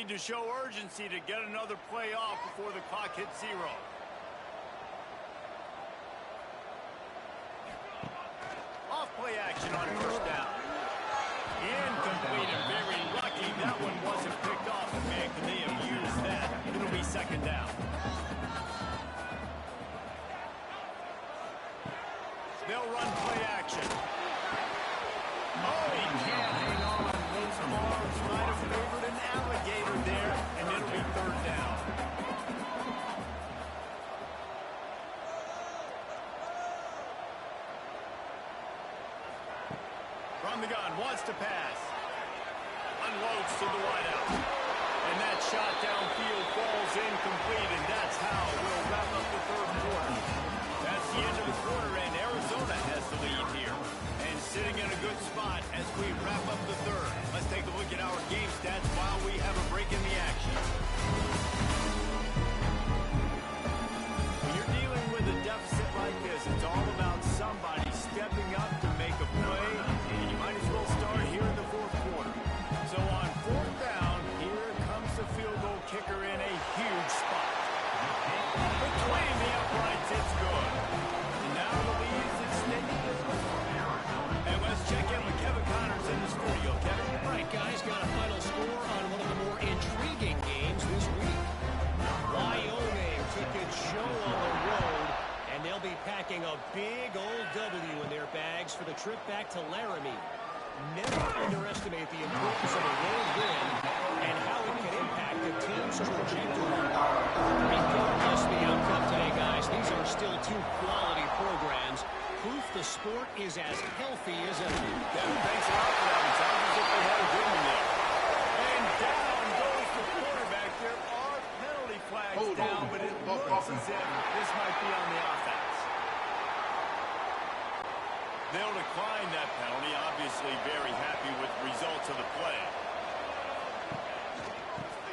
need to show urgency to get another play off before the clock hits 0. Off-play action on first down. Incomplete and very lucky that one wasn't picked off. And man, could they have used that? It'll be second down. They'll run play action. Oh, he can't hang on. Those arms might have favored an alligator there, and it'll be third down. From the gun, wants to pass. Unloads to the wideout. And that shot downfield falls incomplete, and that's how we'll wrap up the third quarter. That's the end of the quarter, and Arizona has the lead here. And sitting in a good spot as we wrap up the third. Let's take a look at our game stats while we have a break in the action. When you're dealing with a deficit like this, it's all about somebody stepping up to make a play, and you might as well start here in the fourth quarter. So on fourth down, here comes the field goal kicker in a huge spot. Between the uprights, it's good. And now the lead is extended. And let's check in with Kevin Connors in the studio. Kevin? All right, guys, got a final score on one of the more intriguing games this week. Wyoming took its show on the road, and they'll be packing a big old W in their bags for the trip back to Laramie. Never underestimate the importance of a road win and how it can impact the team's trajectory. Regardless of the outcome today, guys, these are still two quality programs. Proof the sport is as healthy as ever. Kevin, thanks a lot for that. It sounds as if they had a good one there. And down goes the quarterback. There are penalty flags down, but it looks as if this might be on the offense. They'll decline that penalty, obviously very happy with the results of the play.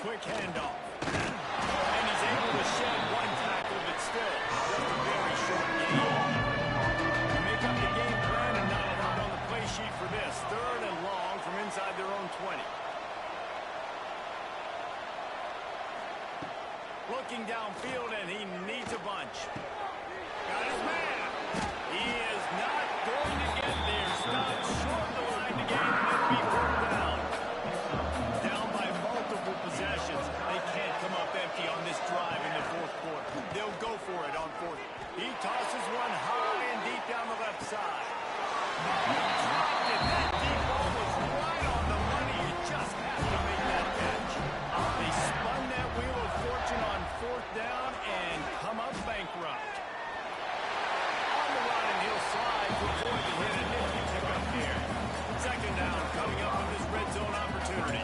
Quick handoff. And he's able to shed one tackle, but still just a very short game. You make up the game plan and not a lot on the play sheet for this. Third and long from inside their own 20. Looking downfield, and he needs a bunch. Got his man. He is not going to get there. Stopped short of the line to gain, and it'll be third down. Down by multiple possessions. They can't come up empty on this drive in the fourth quarter. They'll go for it on fourth. He tosses one high and deep down the left side. He dropped it. That deep ball was right on the money. You just have to make that catch. They spun that wheel of fortune on fourth down and come up bankrupt. On the run, and he'll slide before they hit a nifty pickup here. Second down coming up on this red zone opportunity.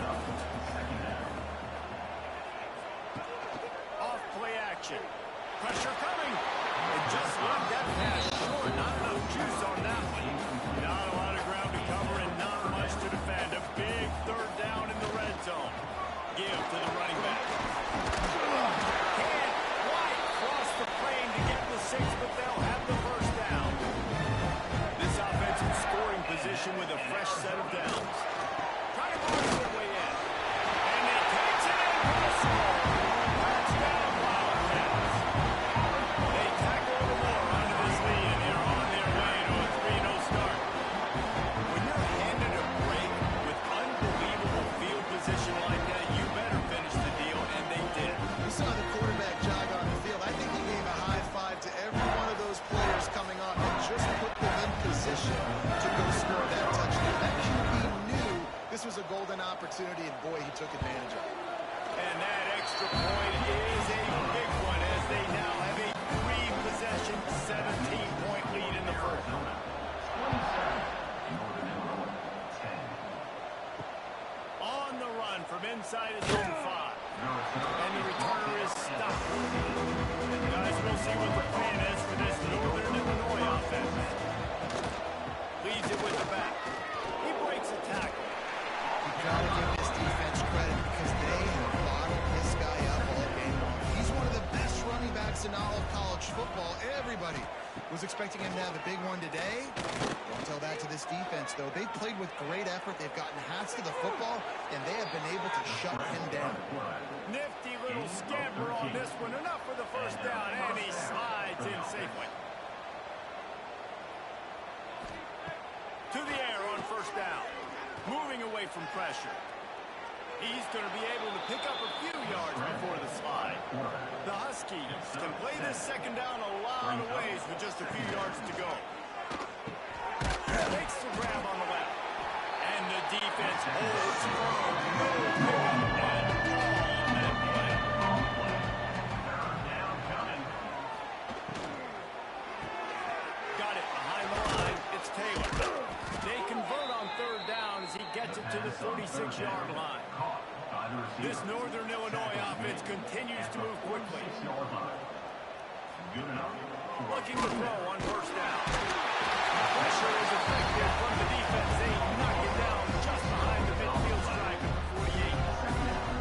Off play action. Pressure coming. And just let that pass short. Not enough juice on that one. Not a lot of ground to cover and not much to defend. A big third down in the red zone. Give to the running back. Can't quite cross the plane to get the 6, but they'll have the first down. This offense in scoring position with a fresh set of downs. Try to force their way in. And he takes it in for the score. Touchdown, Wildcats. They tackle the more onto this lead, and they're on their way to a 3-0 start. When you're handed a break with unbelievable field position like that, you better finish the deal, and they did. We saw the quarterback jog on the field. I think he gave a high five to every one of those players coming off and just put them in position to go score that touchdown. That QB knew this was a golden opportunity, and boy, he took advantage of it. And that extra point is a big one as they now have a 3-possession, 17-point lead in the fourth. On the run from inside his own 5. And the returner is stopped. Guys, we'll see what the plan is for this Northern Illinois offense. Leads it with the back. He breaks a tackle. You've got to give this defense credit because they have bottled this guy up all game long. He's one of the best running backs in all of college football. Everybody was expecting him to have a big one today. Don't tell that to this defense, though. They've played with great effort. They've gotten hats to the football, and they have been able to shut him down. away from pressure. He's going to be able to pick up a few yards before the slide. The Huskies can play this second down a lot of ways with just a few yards to go. Takes the grab on the left. And the defense holds firm. No pickup at all on that play. Got it behind the line. It's Taylor. They convert on third down as he gets it to the 46-yard line. This Northern Illinois offense continues to move quickly. Looking to throw on first down. Pressure is effective from the defense. They knock it down just behind the midfield stripe at the 48.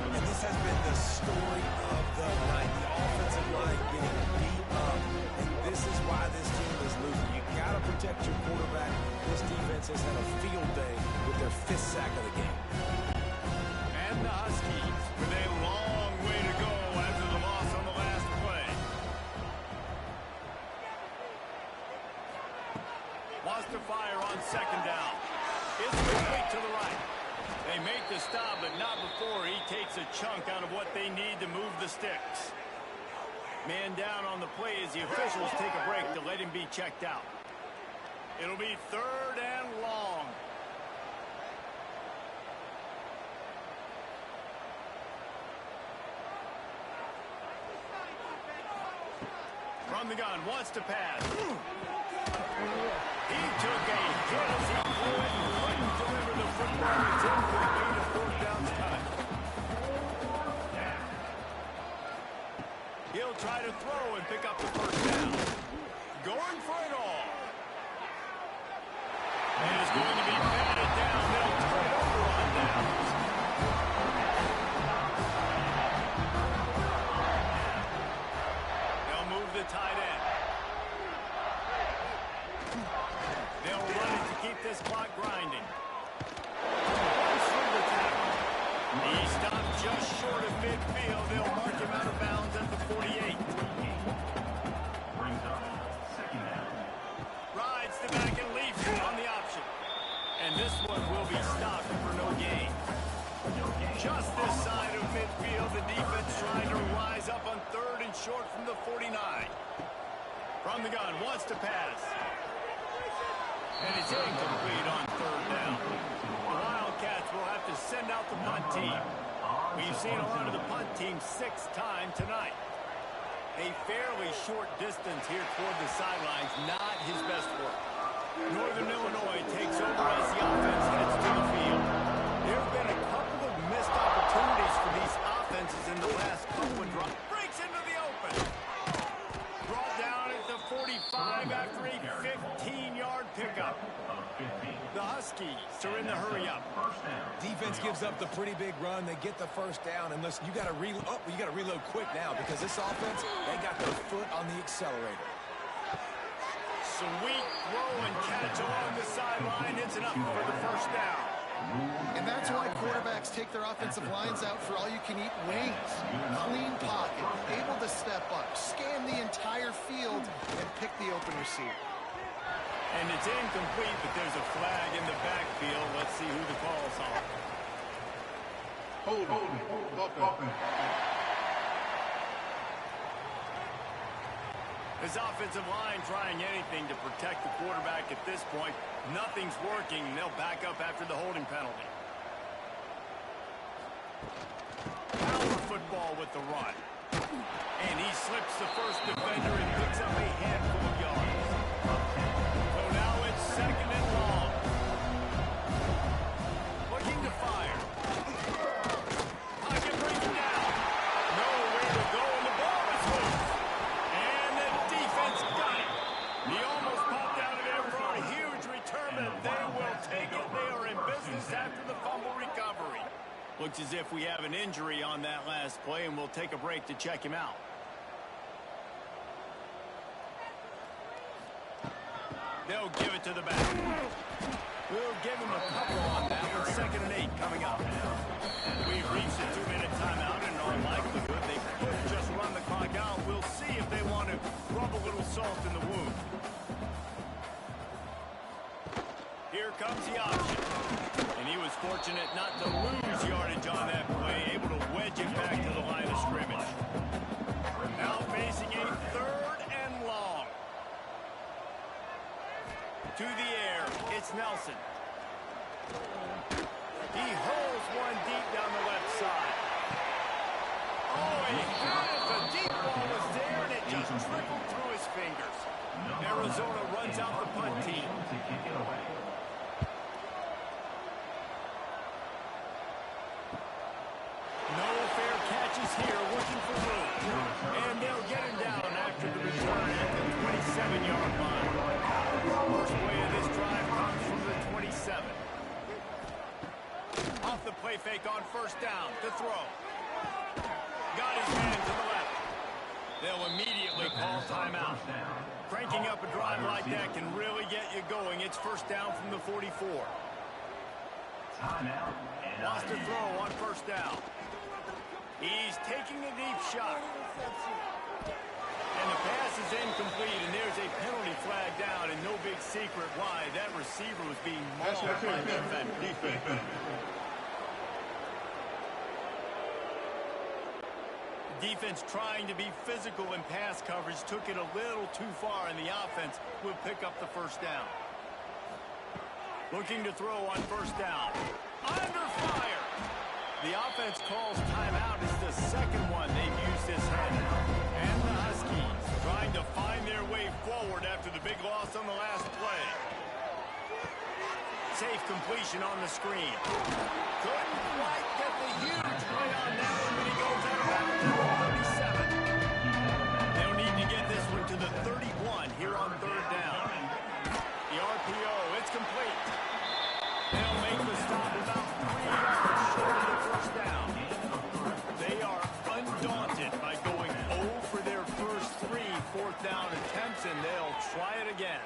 And this has been the story of the night. The offensive line getting beat up. And this is why this team is losing. You got to protect your quarterback. This defense has had a field day with their 5th sack of the game. And the Huskies with a long way to go after the loss on the last play. Wants to fire on second down. It's complete to the right. They make the stop, but not before he takes a chunk out of what they need to move the sticks. Man down on the play as the officials take a break to let him be checked out. It'll be third and long. From the gun, wants to pass. He took a hit as he threw it and couldn't deliver the football. It's incomplete, a fourth down's cut. He'll try to throw and pick up the first down. Going for it all. And it's going to be batted down. They'll turn it over on downs. They'll move the tight end. They'll run it to keep this clock grinding. He stopped just short of midfield. They'll mark him out of bounds at the 48. Rides the back and leaves it on the option. And this one will be stopped for no gain. Just this side of midfield, the defense trying to rise up on third and short from the 49. From the gun, wants to pass. And it's incomplete on third down. The Wildcats will have to send out the punt team. We've seen a lot of the punt team 6 times tonight. A fairly short distance here toward the sidelines, not his best work. Northern Illinois takes over as the offense heads to the field. There have been a couple of missed opportunities for these offenses in the last couple of drives. Breaks into the open. Brought down at the 45 after a 15-yard pickup. The Huskies are in the hurry-up. Defense gives up the pretty big run. They get the first down. And listen, you got to reload quick now because this offense, they got their foot on the accelerator. Sweet throw and catch along the sideline. It's enough for the first down. And that's why quarterbacks take their offensive lines out for all-you-can-eat wings. Clean pocket, able to step up, scan the entire field, and pick the open receiver. And it's incomplete, but there's a flag in the backfield. Let's see who the calls are. Hold. His offensive line trying anything to protect the quarterback at this point. Nothing's working, and they'll back up after the holding penalty. Power football with the run. And he slips the first defender and picks up a handful of yards. So now it's second and long. Looking to fire. Pocket breaking down. Nowhere to go, and the ball is loose. And the defense got it. He almost popped out of there for a huge return, but they will take it. They are in business after the fumble recovery. Looks as if we have an injury on that last play, and we'll take a break to check him out. They'll give it to the back. We'll give him a couple on that with 2nd and 8 coming up. We've reached the 2-minute timeout, and in all likelihood, they could just run the clock out. We'll see if they want to rub a little salt in the wound. Here comes the option. And he was fortunate not The deep ball was there, and it just trickled through his fingers. Arizona runs out the punt team. No fair catches here, looking for room. And they'll get him down after the return at the 27-yard line. First play of this drive comes from the 27. Off the play fake on first down to throw. Got his man to the left. They'll immediately call timeout. Cranking up a drive like that can really get you going. It's first down from the 44. Lost a throw on first down. He's taking a deep shot. And the pass is incomplete, and there's a penalty flag down, and no big secret why. That receiver was being mauled by defense. Defense trying to be physical in pass coverage took it a little too far, and the offense will pick up the first down. Looking to throw on first down. Under fire. The offense calls timeout. It's the second one they've used this head. And the Huskies trying to find their way forward after the big loss on the last play. Safe completion on the screen. Couldn't quite get the huge play on that one, but he goes out of bounds at the 37. They'll need to get this one to the 31 here on third down. The RPO, it's complete. They'll make the stop about 3 yards short of the first down. They are undaunted by going 0 for their first 3 fourth down attempts, and they'll try it again.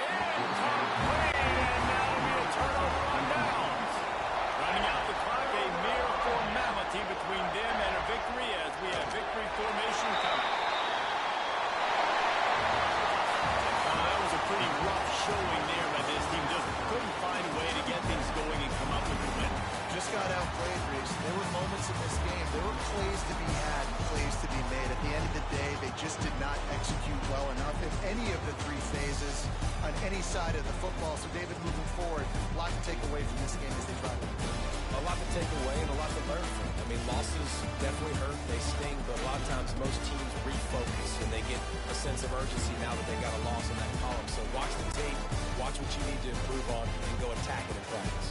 Incomplete, and now it'll be a turnover on downs. Running out the clock, a mere formality between them and a victory as we have victory formation coming. That was a pretty rough showing there by this team. Just couldn't find a way to get things going and come up with the win. Just got outplayed, Reeves. There were moments in this game. There were plays to be had, plays to be made. At the end of the day, they just did not execute well enough in any of the 3 phases on any side of the football. So, David, moving forward, a lot to take away from this game as they try to win. A lot to take away and a lot to learn from. I mean, losses definitely hurt. They sting, but a lot of times most teams refocus and they get a sense of urgency now that they got a loss in that column. So watch the tape, watch what you need to improve on, and go attack it in practice.